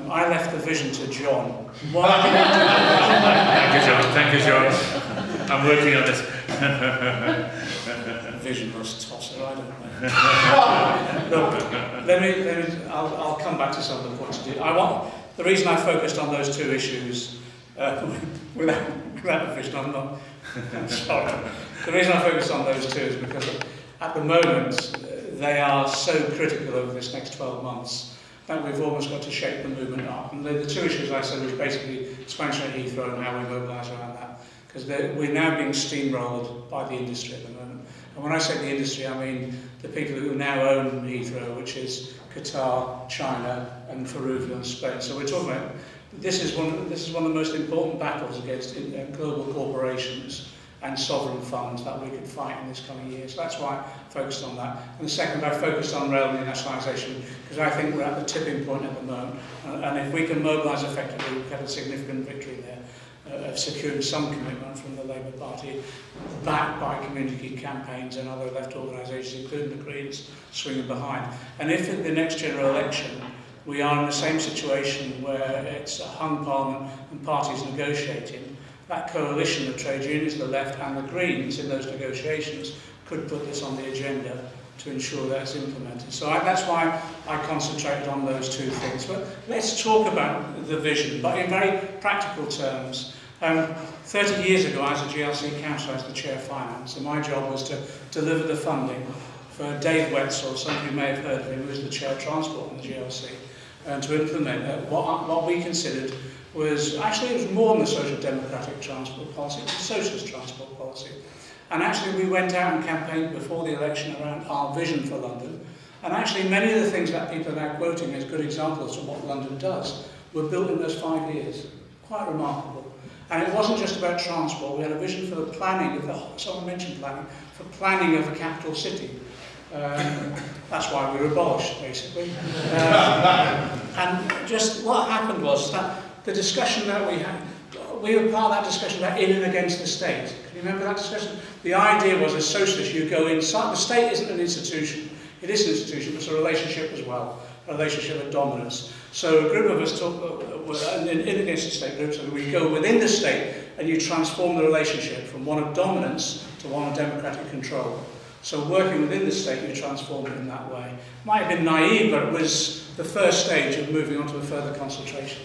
I left the vision to John. Thank you, John. Thank you, John. I'm working on this. Visionless tosser, I don't know. Look, I'll come back to some of the points. The reason I focused on those two issues, without a vision, I'm sorry. The reason I focused on those two is because at the moment they are so critical over this next 12 months that we've almost got to shape the movement up. And the two issues I said was basically expansion at Heathrow and how we mobilise around that. Because we're now being steamrolled by the industry at the moment. And when I say the industry, I mean the people who now own Heathrow, which is Qatar, China, and Ferrovial in Spain. So we're talking about this is one of the most important battles against global corporations and sovereign funds that we could fight in this coming year. So that's why I focused on that. And the second, I focused on rail nationalisation because I think we're at the tipping point at the moment. And if we can mobilise effectively, we've had a significant victory there. Of securing some commitment from the Labour Party, backed by community campaigns and other left organisations, including the Greens, swinging behind. And if in the next general election we are in the same situation where it's a hung parliament and parties negotiating, that coalition of trade unions, the left and the Greens in those negotiations could put this on the agenda to ensure that it's implemented. So that's why I concentrated on those two things. But let's talk about the vision, but in very practical terms. 30 years ago, as a GLC councillor, I was the chair of finance, and my job was to deliver the funding for Dave Wetzel, some of you may have heard of him, who was the chair of transport in the GLC, and to implement what we considered was, actually it was more than the social democratic transport policy, it was a socialist transport policy. And actually we went out and campaigned before the election around our vision for London. And actually many of the things that people are now quoting as good examples of what London does were built in those 5 years. Quite remarkable. And it wasn't just about transport. We had a vision for the planning of someone mentioned planning, for planning of a capital city. That's why we were abolished, basically. And just what happened was that the discussion that we had, we were part of that discussion about in and against the state. Can you remember that discussion? The idea was, as socialists, you go inside. The state isn't an institution. It is an institution, but it's a relationship as well, a relationship of dominance. So a group of us in against the state groups, and we go within the state and you transform the relationship from one of dominance to one of democratic control. So working within the state, you transform it in that way. Might have been naive, but it was the first stage of moving on to a further confrontation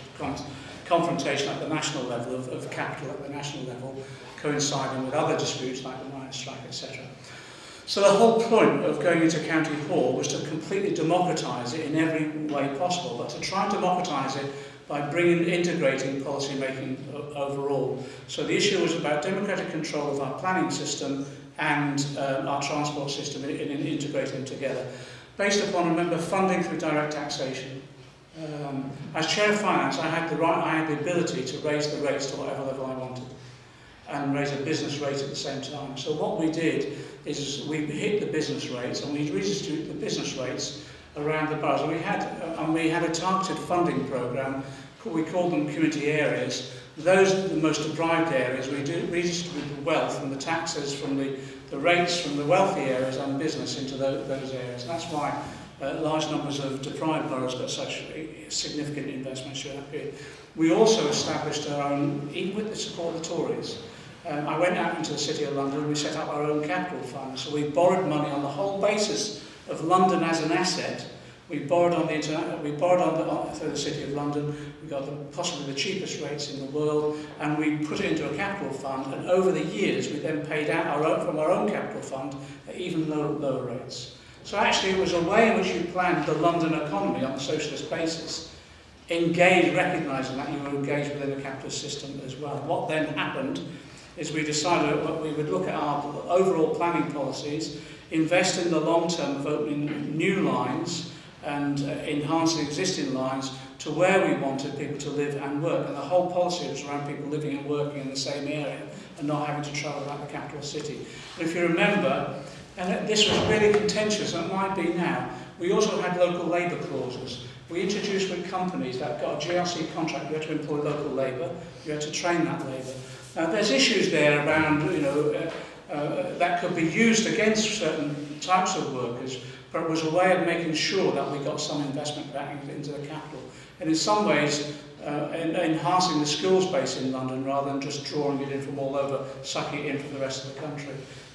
at the national level, of capital at the national level, coinciding with other disputes like the miners' strike, etc. So the whole point of going into County Hall was to completely democratise it in every way possible, but to try and democratise it by integrating policy making overall. So the issue was about democratic control of our planning system and our transport system in integrating them together. Based upon, remember, funding through direct taxation. As chair of finance, I had the ability to raise the rates to whatever level I wanted and raise a business rate at the same time. So what we did is we hit the business rates and we redistributed the business rates around the boroughs. We had a targeted funding programme. We called them community areas. Those are the most deprived areas. We redistribute the wealth from the taxes, from the rates from the wealthy areas and business into those areas. And that's why large numbers of deprived boroughs got such significant investments during that period. We also established our own, even with the support of the Tories, I went out into the City of London and we set up our own capital fund. So we borrowed money on the whole basis of London as an asset. We borrowed on the through the City of London. We got possibly the cheapest rates in the world, and we put it into a capital fund. And over the years, we then paid out from our own capital fund at even lower rates. So actually, it was a way in which you planned the London economy on a socialist basis, recognising that you were engaged within a capitalist system as well. What then happened is we decided that we would look at our overall planning policies, invest in the long term of opening new lines and enhancing existing lines to where we wanted people to live and work. And the whole policy was around people living and working in the same area and not having to travel around the capital city. And if you remember, and this was really contentious, and it might be now, we also had local labour clauses. We introduced with companies that got a GLC contract, you had to employ local labour, you had to train that labour. Now there's issues there around, that could be used against certain types of workers, but it was a way of making sure that we got some investment back into the capital. And in some ways, enhancing the skills base in London rather than just drawing it in from all over, sucking it in from the rest of the country.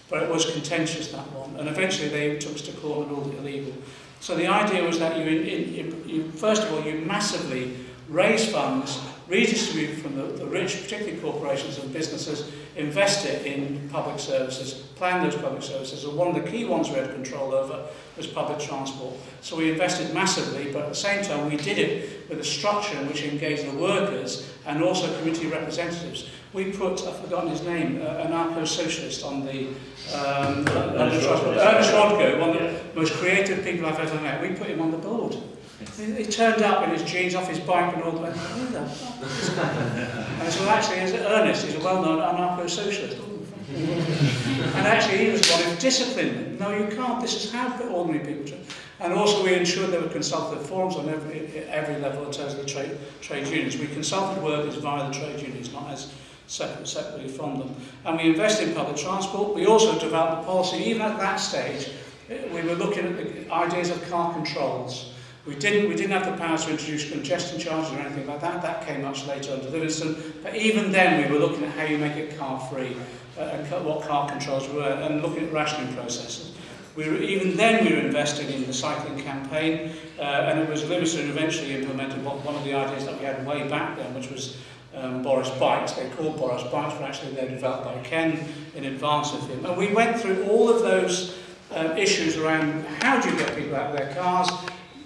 But it was contentious, that one. And eventually they took us to court and ruled it illegal. So the idea was that you first of all, you massively raise funds, redistribute from the rich, particularly corporations and businesses, invest it in public services, plan those public services. And one of the key ones we had control over was public transport. So we invested massively, but at the same time we did it with a structure in which engaged the workers and also community representatives. We put, I've forgotten his name, an Socialist on the Ernest Rodko, one of the most creative people I've ever met. We put him on the board. He turned up in his jeans, off his bike and all that. Who the fuck is that? And so actually, as Ernest, he's a well-known anarcho-socialist. And actually, he was the one who disciplined them. No, you can't. This is how ordinary people do. And also, we ensured there were consultative forums on every level in terms of the trade unions. We consulted workers via the trade unions, not as separately from them. And we invested in public transport. We also developed a policy. Even at that stage, we were looking at the ideas of car controls. We didn't have the powers to introduce congestion charges or anything like that. That came much later under Livingston. But even then, we were looking at how you make it car-free and what car controls were, and looking at rationing processes. Even then, we were investing in the cycling campaign, and it was Livingston who eventually implemented one of the ideas that we had way back then, which was Boris Bikes. They called Boris Bikes, but actually they're developed by Ken in advance of him. And we went through all of those issues around how do you get people out of their cars.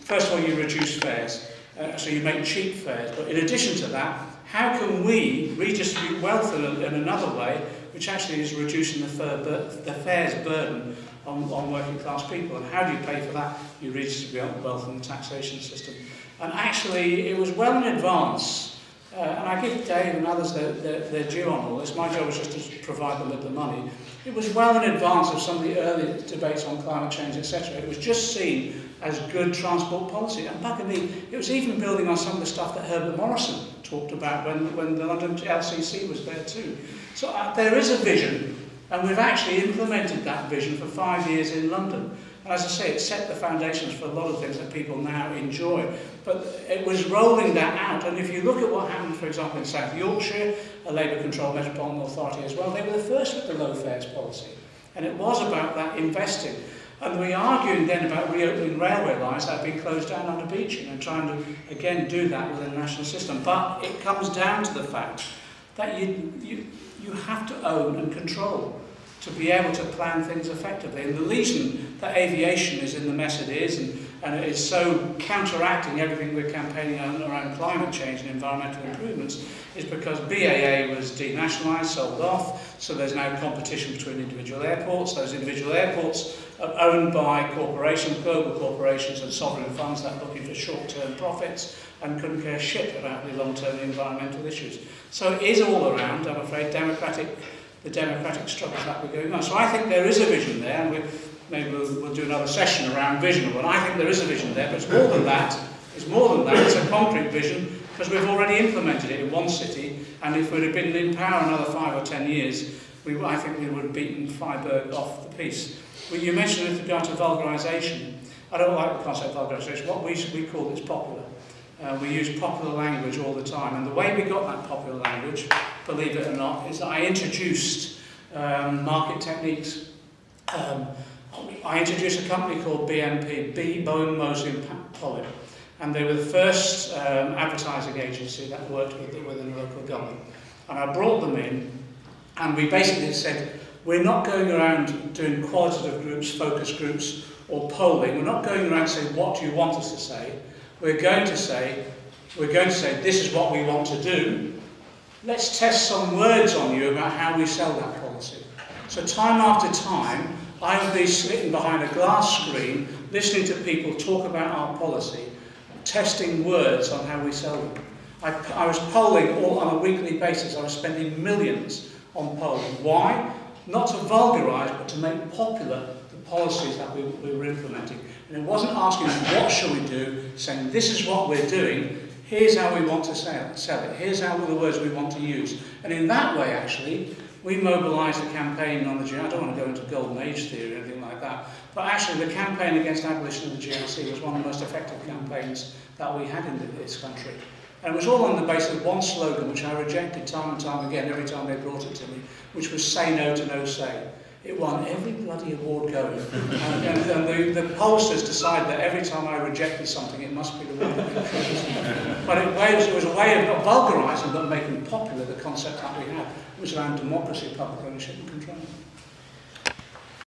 First of all, you reduce fares, so you make cheap fares. But in addition to that, how can we redistribute wealth in another way, which actually is reducing the fares burden on working class people? And how do you pay for that? You redistribute wealth in the taxation system. And actually, it was well in advance. And I give Dave and others their due on all this. My job was just to provide them with the money. It was well in advance of some of the early debates on climate change, etc. It was just seen as good transport policy. And back in it was even building on some of the stuff that Herbert Morrison talked about when the London LCC was there too. So there is a vision, and we've actually implemented that vision for 5 years in London. And as I say, it set the foundations for a lot of things that people now enjoy. But it was rolling that out. And if you look at what happened, for example, in South Yorkshire, a Labour-controlled metropolitan authority as well, they were the first with the low fares policy. And it was about that investing. And we argued then about reopening railway lines that had been closed down under Beeching and trying to, again, do that within a national system. But it comes down to the fact that you have to own and control to be able to plan things effectively. And the reason that aviation is in the mess it is, and it is so counteracting everything we're campaigning on around climate change and environmental improvements, is because BAA was denationalised, sold off, so there's now competition between individual airports. Those individual airports are owned by corporations, global corporations and sovereign funds that are looking for short-term profits and couldn't care shit about the long-term environmental issues. So it is all around, I'm afraid, the democratic struggles that we're going on. So I think there is a vision there, and maybe we'll do another session around vision. But I think there is a vision there, but it's more than that. It's a concrete vision, because we've already implemented it in one city, and if we'd have been in power another 5 or 10 years, I think we would have beaten Freiburg off the piece. Well, you mentioned with regard to vulgarisation. I don't like the concept of vulgarisation. What we call it is popular. We use popular language all the time, and the way we got that popular language, believe it or not, is that I introduced market techniques. I introduced a company called BNP, Bowen Mosley and Pollitt, and they were the first advertising agency that worked within the local government. And I brought them in, and we basically said, we're not going around doing qualitative groups, focus groups, or polling. We're not going around saying, what do you want us to say? We're going to say, this is what we want to do. Let's test some words on you about how we sell that policy. So time after time, I would be sitting behind a glass screen, listening to people talk about our policy, testing words on how we sell them. I was polling all on a weekly basis. I was spending millions on polling. Why? Not to vulgarise, but to make popular the policies that we were implementing. And it wasn't asking what shall we do, saying this is what we're doing, here's how we want to sell it, here's how the words we want to use. And in that way, actually, we mobilised a campaign on the GRC. I don't want to go into golden age theory or anything like that, but actually the campaign against abolition of the GRC was one of the most effective campaigns that we had in this country. And it was all on the basis of one slogan, which I rejected time and time again every time they brought it to me, which was "Say no to no say." It won every bloody award going. and the pollsters decided that every time I rejected something, it must be the one that they chose. But it was a way of not vulgarising, but making popular the concept that we had, which was around democracy, public ownership and control.